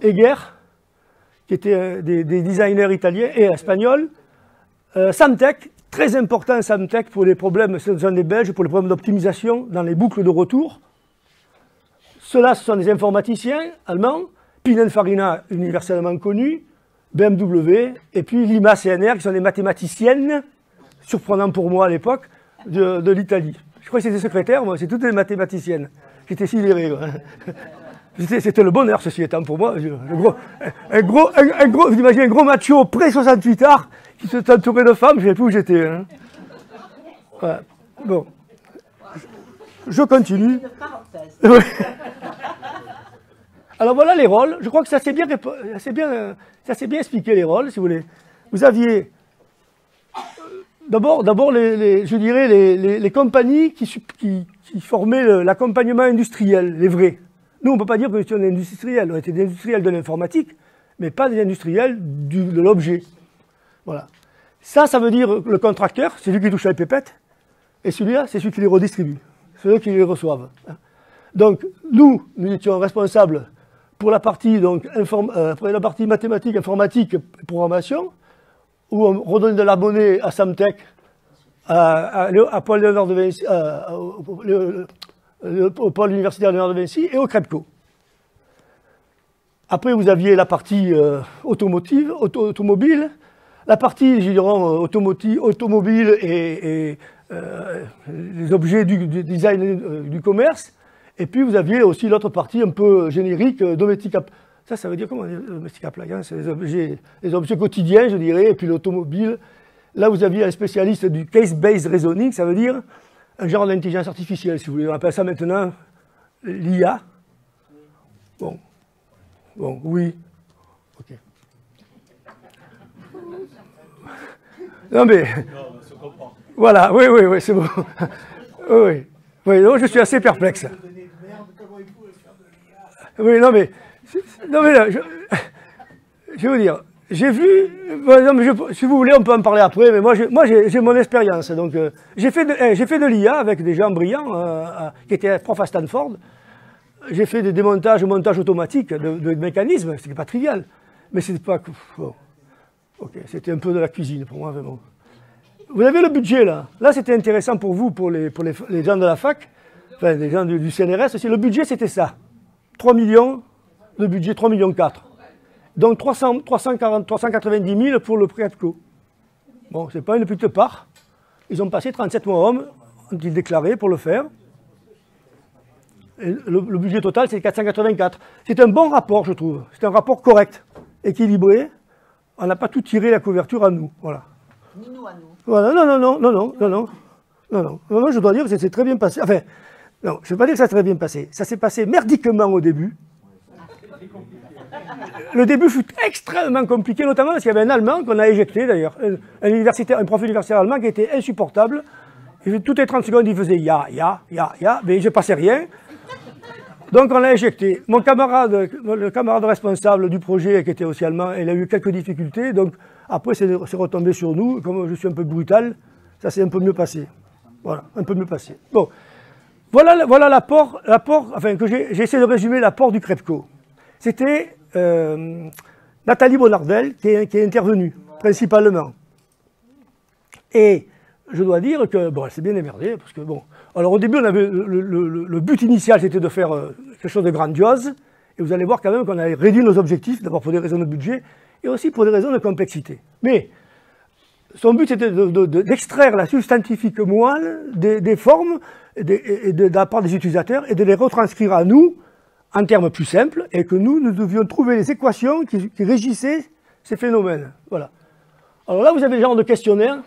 Heger, qui était des designers italiens et espagnols. Samtech, très important Samtech pour les problèmes, ce sont des Belges, pour les problèmes d'optimisation dans les boucles de retour. Ceux-là, ce sont des informaticiens allemands. Pininfarina, universellement connu. BMW, et puis Lima CNR, qui sont des mathématiciennes, surprenant pour moi à l'époque, de l'Italie. Je crois que c'était secrétaire, moi, c'est toutes des mathématiciennes. J'étais sidéré. C'était le bonheur, ceci étant, pour moi. Vous imaginez un gros macho près 68 arts qui se entouré de femmes, je ne sais plus où j'étais. Hein. Voilà. Bon. Je continue. Une parenthèse. Alors voilà les rôles. Je crois que ça s'est bien expliqué les rôles, si vous voulez. Vous aviez d'abord je dirais les compagnies qui formaient l'accompagnement industriel, les vrais. Nous, on ne peut pas dire que nous étions des industriels. On était des industriels de l'informatique, mais pas des industriels de l'objet. Voilà. Ça veut dire le contracteur, c'est lui qui touche les pépettes, et celui-là, c'est celui qui les redistribue. C'est eux qui les reçoivent. Donc, nous étions responsables pour la partie, pour la partie mathématique, informatique et programmation, où on redonnait de la monnaie à Samtec, à Paul Léonard de Vinci, au pôle universitaire Léonard de Vinci et au CREPCO. Après, vous aviez la partie automobile, la partie, je dirais, automobile et les objets du design du commerce. Et puis, vous aviez aussi l'autre partie un peu générique, domestique. Ça veut dire comment domestique appliance, c'est les objets quotidiens, je dirais, et puis l'automobile. Là, vous aviez un spécialiste du case-based reasoning, ça veut dire un genre d'intelligence artificielle, si vous voulez. On appelle ça maintenant l'IA. Bon, oui. Ok. Non, mais. Voilà, oui, c'est bon. Oui, donc je suis assez perplexe. Oui, non, mais là, je vais vous dire. J'ai vu, si vous voulez, on peut en parler après, mais moi j'ai mon expérience. Donc, j'ai fait de l'IA avec des gens brillants qui étaient profs à Stanford. J'ai fait des montages automatiques de mécanismes, c'était pas trivial. Mais c'était pas. Bon. Ok, c'était un peu de la cuisine pour moi, vraiment. Vous avez le budget là. Là, c'était intéressant pour vous, pour les gens de la fac, enfin, les gens du CNRS aussi. Le budget, c'était ça. 3 millions, le budget 3,4 millions. Donc 390 000 pour le CREPCO. Bon, c'est pas une petite part. Ils ont passé 37 mois hommes, ont-ils déclaré, pour le faire. Et le budget total, c'est 484. C'est un bon rapport, je trouve. C'est un rapport correct, équilibré. On n'a pas tout tiré la couverture à nous. Voilà. Ni nous à nous. Voilà, non, je dois dire que c'est très bien passé. Enfin, non, je ne veux pas dire que ça s'est très bien passé. Ça s'est passé merdiquement au début. Le début fut extrêmement compliqué, notamment parce qu'il y avait un Allemand qu'on a éjecté d'ailleurs, un prof universitaire allemand qui était insupportable. Toutes les 30 secondes, il faisait ya, mais je ne passais rien. Donc on l'a éjecté. Le camarade responsable du projet, qui était aussi allemand, il a eu quelques difficultés. Donc après, c'est retombé sur nous. Comme je suis un peu brutal, ça s'est un peu mieux passé. Voilà, un peu mieux passé. Bon, voilà l'apport, enfin, j'ai essayé de résumer l'apport du CREPCO. C'était Nathalie Bonardel qui est intervenue, principalement. Et je dois dire que, bon, elle s'est bien émerdée, parce que, bon, alors au début, on avait le but initial, c'était de faire quelque chose de grandiose, et vous allez voir quand même qu'on a réduit nos objectifs, d'abord pour des raisons de budget, et aussi pour des raisons de complexité. Mais son but, c'était d'extraire la substantifique moelle des formes de la part des utilisateurs, et de les retranscrire à nous, en termes plus simples, et que nous devions trouver les équations qui régissaient ces phénomènes. Voilà. Alors là, vous avez le genre de questionnaire,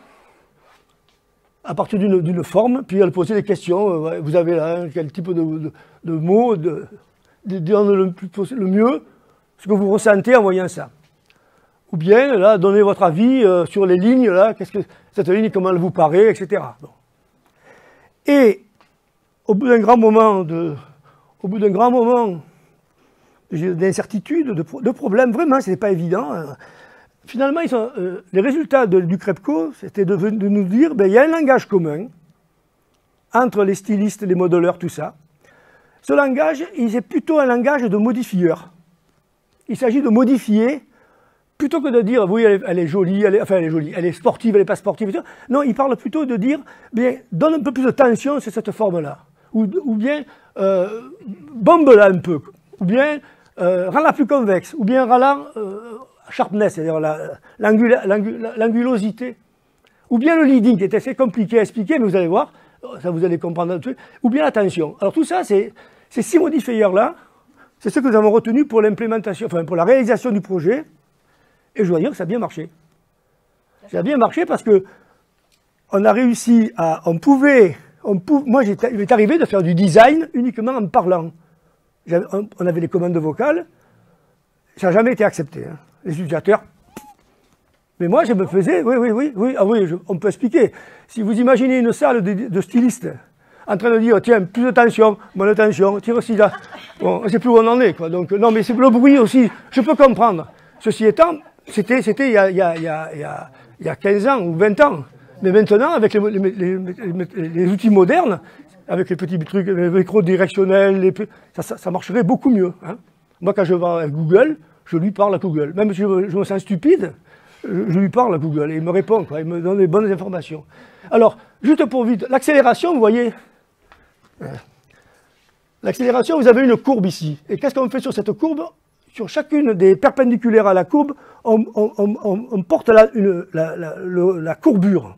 à partir d'une forme, puis elle posait des questions. Vous avez là quel type de mots, dire le mieux ce que vous ressentez en voyant ça. Ou bien, là, donnez votre avis sur les lignes, là, qu'est-ce que cette ligne, comment elle vous paraît, etc. Bon. Et au bout d'un grand moment d'incertitude, de problèmes, vraiment, ce n'était pas évident. Finalement, les résultats du CREPCO, c'était de nous dire, il y a un langage commun entre les stylistes, les modeleurs, tout ça. Ce langage, c'est plutôt un langage de modifieur. Il s'agit de modifier, plutôt que de dire, oui, elle est jolie, elle est jolie, elle est sportive, elle n'est pas sportive, etc. Non, il parle plutôt de dire, donne un peu plus de tension sur cette forme-là. Ou bien, bombe-la un peu. Ou bien, rends-la plus convexe. Ou bien, rends-la sharpness, c'est-à-dire l'angulosité. Ou bien le leading, qui est assez compliqué à expliquer, mais vous allez voir, ça vous allez comprendre un truc. Ou bien la tension. Alors tout ça, ces 6 modifieurs-là, C'est ce que nous avons retenu pour l'implémentation, enfin pour la réalisation du projet. Et je dois dire que ça a bien marché. Ça a bien marché parce que on a réussi à, moi, il m'est arrivé de faire du design uniquement en parlant. On avait les commandes vocales, ça n'a jamais été accepté. Hein. Les utilisateurs. Mais moi, je me faisais, on peut expliquer. Si vous imaginez une salle de stylistes en train de dire, tiens, plus de tension, moins de tension, tire aussi là. Bon, on ne sait plus où on en est, quoi. Donc, non, mais c'est le bruit aussi. Je peux comprendre. Ceci étant, c'était il y a 15 ans ou 20 ans. Mais maintenant, avec les outils modernes, avec les petits trucs, les micros directionnels, ça marcherait beaucoup mieux. Hein. Moi, quand je vais à Google, je lui parle à Google. Même si je me sens stupide, je lui parle à Google et il me répond, quoi. Il me donne des bonnes informations. Alors, juste pour vite, l'accélération, vous voyez, l'accélération, vous avez une courbe ici. Et qu'est-ce qu'on fait sur cette courbe? Sur chacune des perpendiculaires à la courbe, on porte la courbure,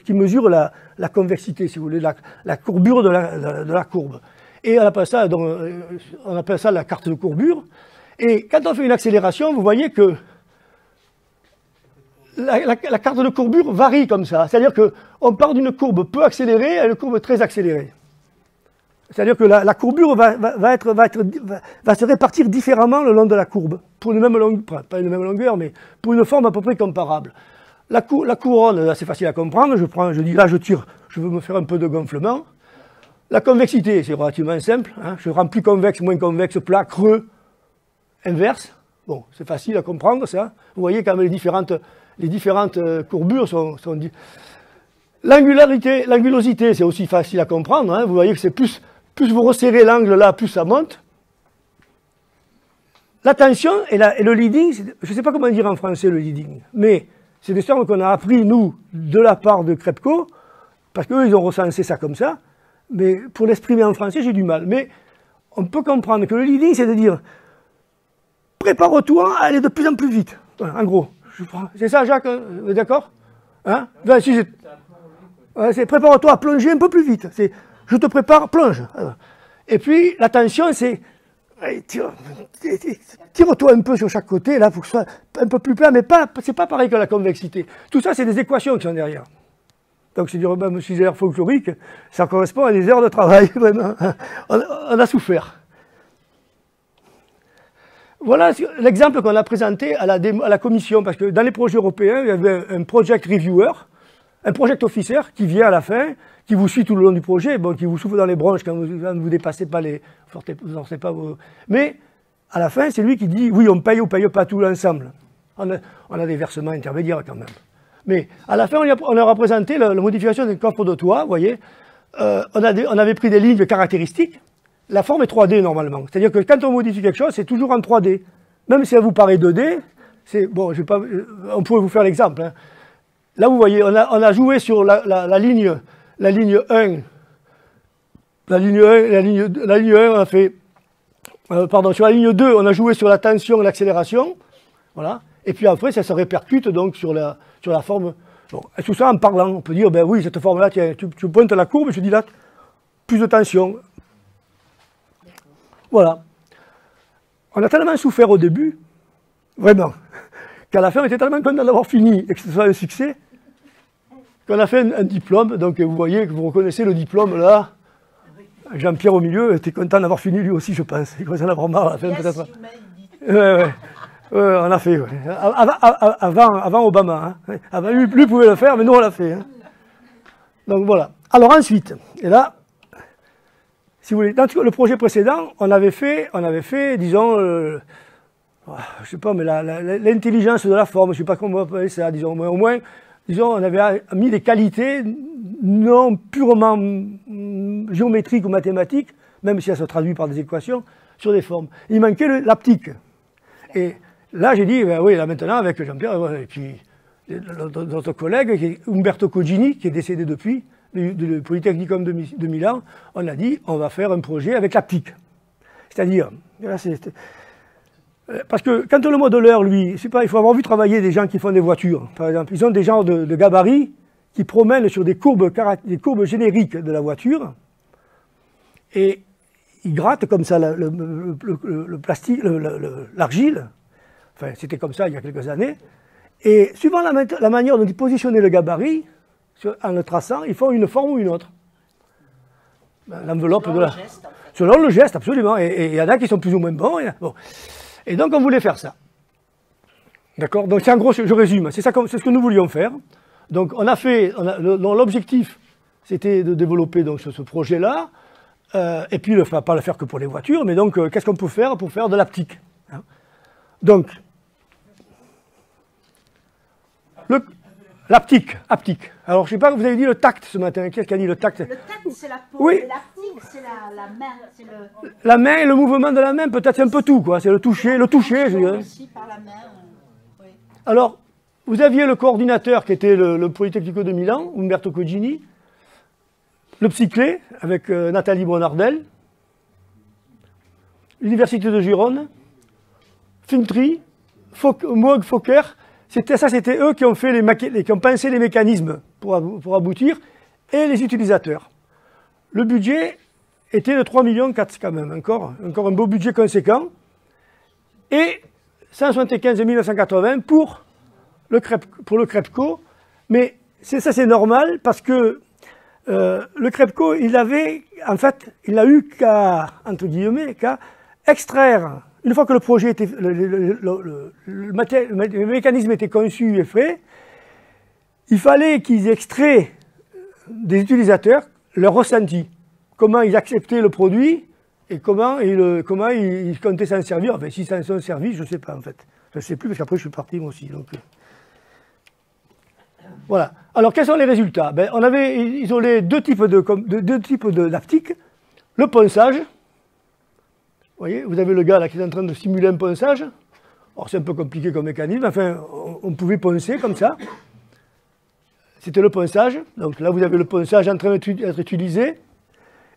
qui mesure la convexité, si vous voulez, la courbure de la courbe. Et on appelle ça la carte de courbure. Et quand on fait une accélération, vous voyez que la carte de courbure varie comme ça. C'est-à-dire qu'on part d'une courbe peu accélérée à une courbe très accélérée. C'est-à-dire que la courbure va se répartir différemment le long de la courbe, pour une même longueur, pas une même longueur, mais pour une forme à peu près comparable. La couronne, c'est facile à comprendre, je dis là je tire, je veux me faire un peu de gonflement. La convexité, c'est relativement simple, hein, je rends plus convexe, moins convexe, plat, creux, inverse. Bon, c'est facile à comprendre ça. Vous voyez quand même les différentes courbures sont l'angulosité, c'est aussi facile à comprendre, hein, vous voyez que c'est plus vous resserrez l'angle là, plus ça monte. La tension et le leading, je ne sais pas comment dire en français le leading, mais c'est des termes qu'on a appris, nous, de la part de Krepko, parce qu'eux, ils ont recensé ça comme ça, mais pour l'exprimer en français, j'ai du mal. Mais on peut comprendre que le leading, c'est de dire, prépare-toi à aller de plus en plus vite. Voilà, en gros, c'est ça, Jacques, vous êtes d'accord? Hein? Ben, si c'est prépare-toi à plonger un peu plus vite. C'est je te prépare, plonge. Et puis, la tension, c'est tire-toi un peu sur chaque côté, là, pour que ce soit un peu plus plat, mais c'est pas pareil que la convexité. Tout ça, c'est des équations qui sont derrière. Donc, c'est du Robin Schiller folklorique, ça correspond à des heures de travail, vraiment. On a souffert. Voilà l'exemple qu'on a présenté à la commission, parce que dans les projets européens, il y avait un project reviewer, un project officer qui vient à la fin, qui vous suit tout le long du projet, bon, qui vous souffle dans les bronches quand vous ne dépassez pas vous sortez pas vos... Mais à la fin, c'est lui qui dit oui, on paye ou paye pas tout l'ensemble. On a des versements intermédiaires quand même. Mais à la fin, on leur a présenté la modification d'un coffre de toit, vous voyez. On avait pris des lignes caractéristiques. La forme est 3D normalement. C'est-à-dire que quand on modifie quelque chose, c'est toujours en 3D. Même si ça vous paraît 2D, c'est bon, on pourrait vous faire l'exemple. Hein. Là, vous voyez, on a joué sur la ligne 1. La ligne 1, on a fait... sur la ligne 2, on a joué sur la tension et l'accélération. Voilà. Et puis après, ça se répercute donc sur la forme. Bon, et tout ça en parlant. On peut dire, ben oui, cette forme-là, tu pointes la courbe, je dis là, plus de tension. Voilà. On a tellement souffert au début, vraiment, qu'à la fin, on était tellement content d'avoir fini et que ce soit un succès, qu'on a fait un diplôme. Donc vous voyez, que vous reconnaissez le diplôme là. Jean-Pierre au milieu était content d'avoir fini lui aussi, je pense. Il commençait à en avoir marre à la fin, peut-être. Ouais, on a fait. Ouais. Avant Obama. Hein. Avant, lui pouvait le faire, mais nous on l'a fait. Hein. Donc voilà. Alors ensuite, et là, si vous voulez, dans le projet précédent, on avait fait, disons, je sais pas, mais l'intelligence de la forme, je sais pas comment on va appeler ça, disons, mais au moins, disons, on avait mis des qualités non purement géométriques ou mathématiques, même si ça se traduit par des équations, sur des formes. Il manquait l'aptique. Et là, j'ai dit, ben oui, là maintenant, avec Jean-Pierre, et puis notre collègue, Umberto Cogini, qui est décédé depuis, du Polytechnicum de Milan, on a dit, on va faire un projet avec l'aptique. C'est-à-dire, parce que quand le modeleur, lui, c'est pas, il faut avoir vu travailler des gens qui font des voitures, par exemple. Ils ont des genres de gabarits qui promènent sur des courbes génériques de la voiture, et il gratte comme ça le plastique, l'argile. Enfin, c'était comme ça il y a quelques années. Et suivant la manière dont ils positionnaient le gabarit, en le traçant, ils font une forme ou une autre. L'enveloppe de la... Selon le geste, absolument. Et il y en a qui sont plus ou moins bons. Bon. Et donc, on voulait faire ça. D'accord? Donc, c'est en gros, je résume. C'est ce que nous voulions faire. Donc, on a fait... L'objectif, c'était de développer donc, ce projet-là. Et puis, pas le faire que pour les voitures. Mais donc, qu'est-ce qu'on peut faire pour faire de l'aptique, hein? Donc, l'aptique, haptique. Alors, je ne sais pas, vous avez dit le tact ce matin. Qu'est-ce qu'a dit le tact? Le tact, c'est la peau. Oui. L'aptique, c'est la main. La main et le mouvement de la main, peut-être c'est un peu tout, quoi. C'est le toucher, je dirais. Aussi par la main, oui. Alors, vous aviez le coordinateur qui était le Polytechnico de Milan, Umberto Cogini, le Psyclé, avec Nathalie Bonardel, l'Université de Gironne, Fintry, Moog Fokker. C'était eux qui ont qui ont pensé les mécanismes pour aboutir, et les utilisateurs. Le budget était de 3,4 millions quand même, encore un beau budget conséquent, et 175 980 pour le Crepco, mais ça c'est normal parce que le Crepco, il a eu qu'à, entre guillemets, qu'à extraire. Une fois que le projet était, le mécanisme était conçu et fait, il fallait qu'ils extraient des utilisateurs leur ressenti, comment ils acceptaient le produit et comment ils comptaient s'en servir. Enfin, s'ils s'en sont servis, je ne sais pas en fait. Je ne sais plus parce qu'après je suis parti moi aussi. Donc, voilà. Alors quels sont les résultats? On avait isolé deux types d'aptique. Le ponçage. Vous voyez, vous avez le gars là qui est en train de simuler un ponçage. Alors c'est un peu compliqué comme mécanisme, enfin on pouvait poncer comme ça. C'était le ponçage. Donc là vous avez le ponçage en train d'être utilisé.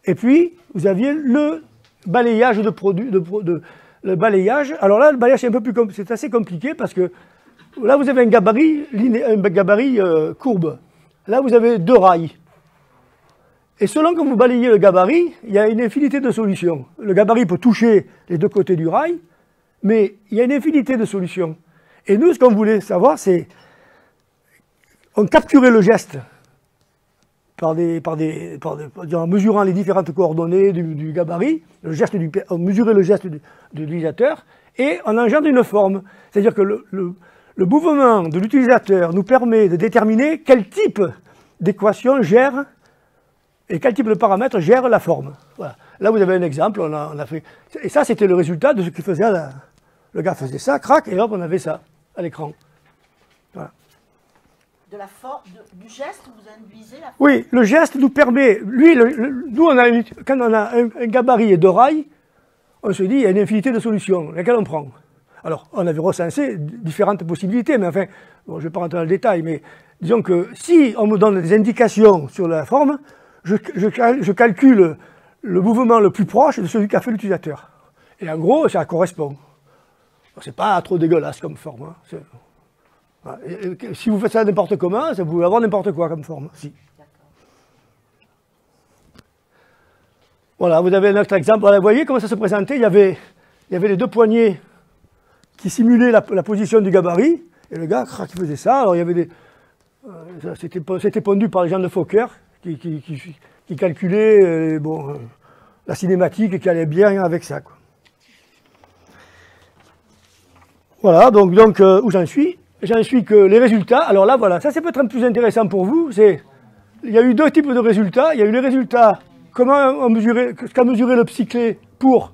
Et puis vous aviez le balayage de produits, le balayage. Alors là le balayage c'est assez compliqué parce que là vous avez un gabarit courbe. Là vous avez deux rails. Et selon que vous balayez le gabarit, il y a une infinité de solutions. Le gabarit peut toucher les deux côtés du rail, mais il y a une infinité de solutions. Et nous, ce qu'on voulait savoir, c'est... On capturait le geste en mesurant les différentes coordonnées du gabarit, on mesurait le geste de l'utilisateur, et on engendre une forme. C'est-à-dire que le mouvement de l'utilisateur nous permet de déterminer quel type d'équation gère et quel type de paramètres gère la forme. Voilà. Là, vous avez un exemple, on a fait... Et ça, c'était le résultat de ce qu'il faisait. Le gars faisait ça, crac, et hop, on avait ça à l'écran. Voilà. De la forme, du geste, vous induisez la forme. Oui, le geste nous permet... Nous, quand on a un gabarit et deux rails, on se dit, il y a une infinité de solutions, lesquelles on prend. Alors, on avait recensé différentes possibilités, mais enfin, bon, je ne vais pas rentrer dans le détail, mais disons que si on me donne des indications sur la forme, je calcule le mouvement le plus proche de celui qu'a fait l'utilisateur. Et en gros, ça correspond. C'est pas trop dégueulasse comme forme. Hein. Voilà. Si vous faites ça n'importe comment, ça peut avoir n'importe quoi comme forme. Si. Voilà, vous avez un autre exemple. Voilà, vous voyez comment ça se présentait. Il y avait les deux poignées qui simulaient la position du gabarit. Et le gars, qui faisait ça. Alors il y avait des... C'était pondu par les gens de Fokker qui calculaient la cinématique et qui allait bien avec ça, quoi. Voilà, donc où j'en suis? J'en suis que les résultats, alors là, voilà, ça c'est peut-être un peu plus intéressant pour vous, il y a eu deux types de résultats. Il y a eu les résultats, ce qu'a mesuré le Psyclé pour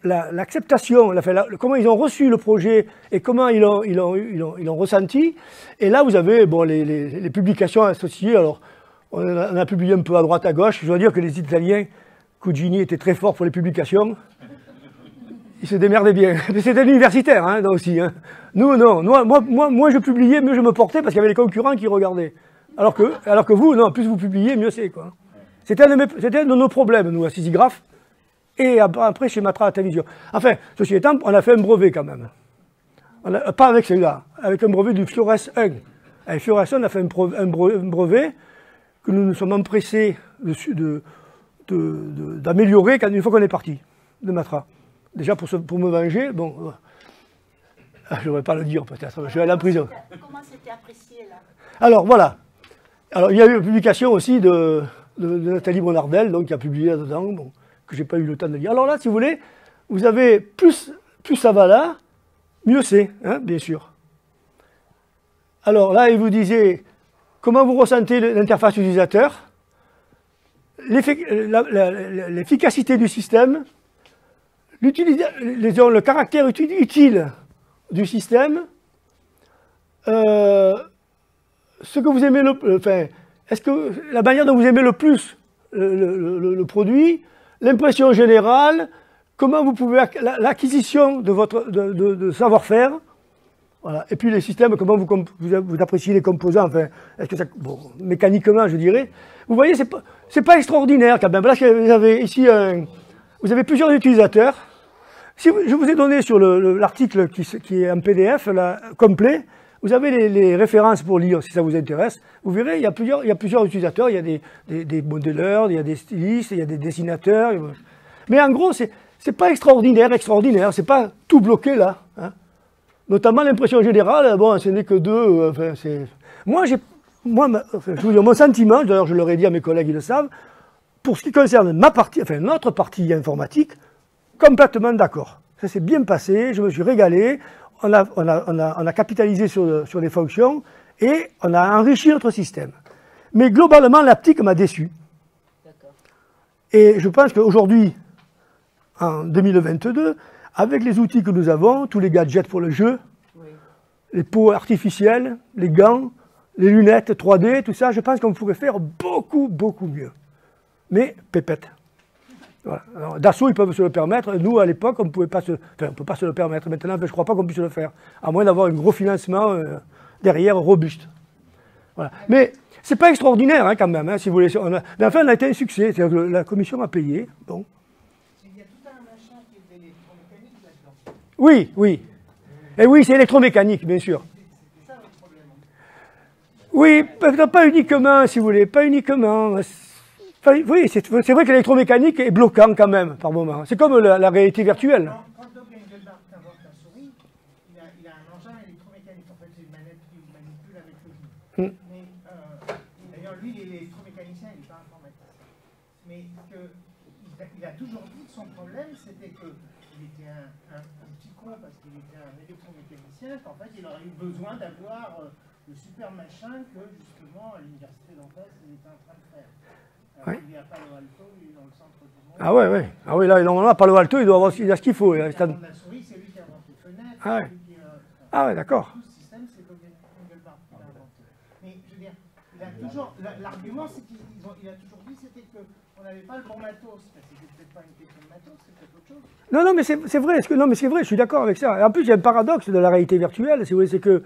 l'acceptation, comment ils ont reçu le projet et comment ils l'ont ressenti. Et là, vous avez les publications associées. Alors, on a publié un peu à droite, à gauche. Je dois dire que les Italiens, Cugini était très fort pour les publications. Ils se démerdaient bien. C'était universitaire, hein, aussi. Hein. Nous, non. Moi, je publiais, mieux je me portais parce qu'il y avait les concurrents qui regardaient. Alors que vous, non, plus vous publiez, mieux c'est, quoi. C'était un de nos problèmes, nous, à Sisigraph. Et après, chez Matra Atavisio. Enfin, ceci étant, on a fait un brevet quand même. Pas avec celui-là, avec un brevet du Fiores 1. Avec Fiores 1, on a fait un brevet que nous nous sommes empressés d'améliorer une fois qu'on est parti de Matra. Déjà pour me venger, bon, je ne devrais pas le dire peut-être, je vais aller en prison. Comment c'était apprécié là? Alors voilà. Alors il y a eu une publication aussi de Nathalie Bonnardel, donc qui a publié là-dedans, bon, que j'ai pas eu le temps de lire. Alors là, si vous voulez, vous avez plus ça va là, mieux c'est, hein, bien sûr. Alors là, il vous disait comment vous ressentez l'interface utilisateur, l'efficacité du système, le caractère utile du système, ce que vous aimez est-ce que la manière dont vous aimez le plus le produit, l'impression générale, comment vous pouvez l'acquisition de votre savoir-faire, voilà. Et puis les systèmes, comment vous appréciez les composants, enfin, est-ce que ça, bon, mécaniquement, je dirais. Vous voyez, c'est pas extraordinaire quand même. Là, vous avez ici vous avez plusieurs utilisateurs. Si je vous ai donné sur l'article qui est en PDF là, complet, vous avez les références pour lire si ça vous intéresse. Vous verrez, il y a plusieurs utilisateurs. Il y a des modéleurs, il y a des stylistes, il y a des dessinateurs. Mais en gros, c'est pas extraordinaire. C'est pas tout bloqué là. Hein. Notamment l'impression générale, bon, ce n'est que deux. Enfin, je vous dis mon sentiment, d'ailleurs je l'aurais dit à mes collègues, ils le savent, pour ce qui concerne notre partie informatique, complètement d'accord. Ça s'est bien passé, je me suis régalé, on a capitalisé sur les fonctions et on a enrichi notre système. Mais globalement, l'aptique m'a déçu. Et je pense qu'aujourd'hui, en 2022, avec les outils que nous avons, tous les gadgets pour le jeu, oui, les peaux artificielles, les gants, les lunettes 3D, tout ça, je pense qu'on pourrait faire beaucoup, beaucoup mieux. Mais pépette. Voilà. Alors, Dassault, ils peuvent se le permettre. Nous, à l'époque, on ne peut pas se le permettre. Maintenant, je ne crois pas qu'on puisse le faire. À moins d'avoir un gros financement derrière robuste. Voilà. Mais c'est pas extraordinaire, hein, quand même, hein, si vous voulez. Mais enfin, on a été un succès. C'est-à-dire que la commission a payé. Bon. Oui, oui. Et oui, c'est électromécanique, bien sûr. Oui, pas uniquement, si vous voulez, pas uniquement. Enfin, oui, c'est vrai que l'électromécanique est bloquant quand même, par moment. C'est comme la réalité virtuelle. Quand Doc Engelbart invente la souris, il a un engin électromécanique. En fait, c'est une manette qui manipule avec le genou. Mais d'ailleurs, lui, il est électromécanicien, il n'est pas informaticien. Mais il a toujours dit que son problème, c'était qu'il était un petit con parce qu'il était un électromécanicien, qu'en fait, il aurait eu besoin d'avoir le super machin que, justement, à l'université d'en face, il était en train de faire. Oui. Il est à Palo Alto, il est dans le centre du monde. Ah ouais, ouais. Ah oui, là, normalement, à Palo Alto, il a ce qu'il faut. La souris, c'est lui qui a inventé les fenêtres. Ah ouais. Ah ouais, d'accord. Tout ce système, c'est Engelbart qui l'a inventé. Mais je veux dire, il a toujours, l'argument, c'est qu'il a toujours dit, c'était qu'on n'avait pas le bon matos. C'était peut-être pas une question de matos, c'est peut-être autre chose. Non, non, mais c'est vrai. Non, mais c'est vrai, je suis d'accord avec ça. Et en plus, il y a un paradoxe de la réalité virtuelle, si vous voulez, c'est que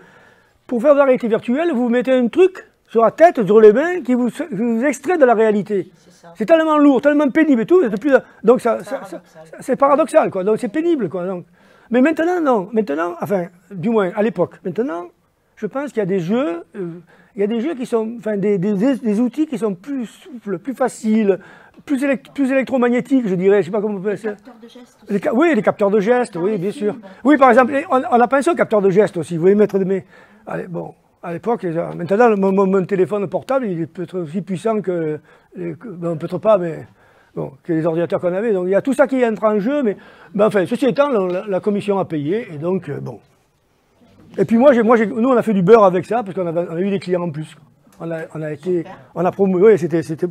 pour faire de la réalité virtuelle, vous mettez un truc sur la tête, sur les mains, qui vous extrait de la réalité. C'est tellement lourd, tellement pénible et tout. Donc c'est paradoxal, quoi. Donc c'est pénible, quoi. Donc. Mais maintenant, non. Maintenant, enfin, du moins à l'époque. Maintenant, je pense qu'il y a des jeux, qui sont, enfin, des outils qui sont plus souples, plus faciles, plus électromagnétiques, je dirais. Je sais pas comment on peut dire. Les capteurs de gestes. Oui, les capteurs de gestes, oui, bien sûr. Oui, par exemple, on a pensé aux capteurs de gestes aussi. Vous voyez mettre allez, bon. À l'époque, maintenant, mon téléphone portable, il peut être aussi puissant que peut-être pas, mais bon, que les ordinateurs qu'on avait. Donc il y a tout ça qui entre en jeu, mais enfin, ceci étant, la commission a payé, et donc bon. Et puis nous, on a fait du beurre avec ça, parce qu'on a eu des clients en plus. On a promu, oui,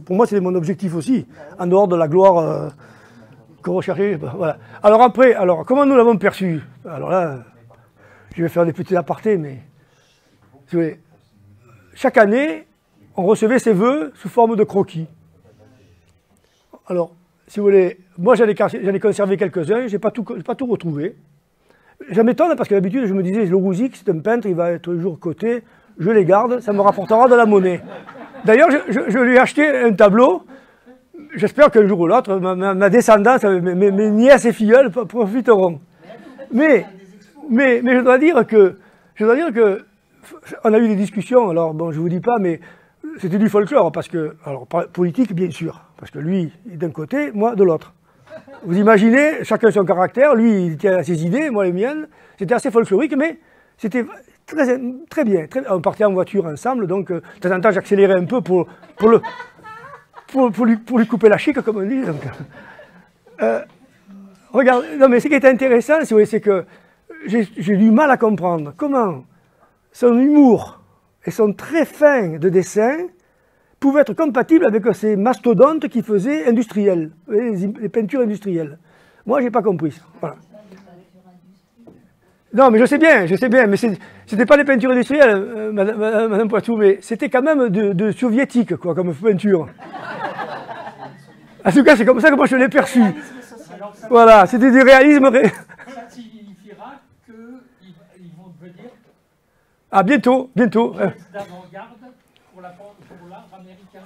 pour moi, c'était mon objectif aussi, en dehors de la gloire qu'on recherchait. Voilà. Alors comment nous l'avons perçu? Alors là, je vais faire des petits apartés, mais. Chaque année, on recevait ses vœux sous forme de croquis. Alors, si vous voulez, moi j'en ai conservé quelques-uns, j'ai pas tout retrouvé. Ça m'étonne parce que d'habitude je me disais, le Rouzic, c'est un peintre, il va être toujours coté, je les garde, ça me rapportera de la monnaie. D'ailleurs, je lui ai acheté un tableau, j'espère qu'un jour ou l'autre, ma descendance, mes nièces et filleuls profiteront. Mais je dois dire que on a eu des discussions, alors bon, je vous dis pas, mais c'était du folklore, parce que, alors politique bien sûr, parce que lui est d'un côté, moi de l'autre. Vous imaginez, chacun son caractère, lui il tient ses idées, moi les miennes, c'était assez folklorique, mais c'était très bien. On partait en voiture ensemble, donc de temps en temps j'accélérais un peu pour lui couper la chic, comme on dit. Donc, regarde, non mais ce qui est intéressant, c'est que j'ai du mal à comprendre comment son humour et son très fin de dessin pouvaient être compatibles avec ces mastodontes qui faisaient industriels, les peintures industrielles. Moi, j'ai pas compris ça. Voilà. Non, mais je sais bien, mais c'était pas des peintures industrielles, Madame Poitou, mais c'était quand même de soviétique, quoi, comme peinture. En tout cas, c'est comme ça que moi je l'ai perçu. Voilà, c'était du réalisme. Ça signifiera qu'ils vont devenir. Ah, bientôt. D'avant-garde pour l'art américain.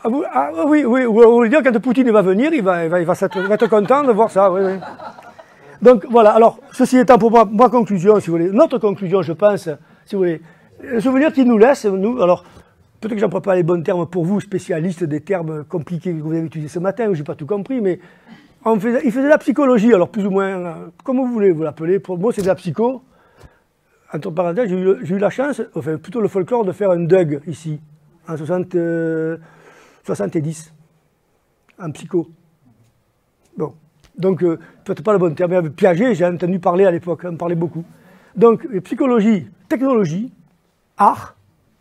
Oui, on veut dire quand Poutine va venir, il va être content de voir ça, oui. Donc voilà, alors, ceci étant pour moi, ma conclusion, si vous voulez, notre conclusion, je pense, si vous voulez, le souvenir qu'il nous laisse, nous, alors, peut-être que j'emploie pas les bons termes pour vous, spécialistes des termes compliqués que vous avez utilisés ce matin, où j'ai pas tout compris, mais il faisait de la psychologie, alors plus ou moins, comme vous voulez vous l'appeler, pour moi c'est de la psycho. Entre parenthèses, j'ai eu la chance, enfin plutôt le folklore, de faire un DUG ici, en 70, en psycho. Bon, donc peut-être pas le bon terme, mais Piaget, j'ai entendu parler à l'époque, on parlait beaucoup. Donc psychologie, technologie, art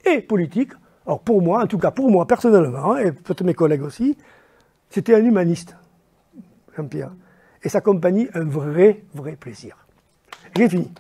et politique. Alors pour moi, en tout cas pour moi personnellement, et peut-être mes collègues aussi, c'était un humaniste, Jean-Pierre. Et ça accompagne un vrai plaisir. J'ai fini.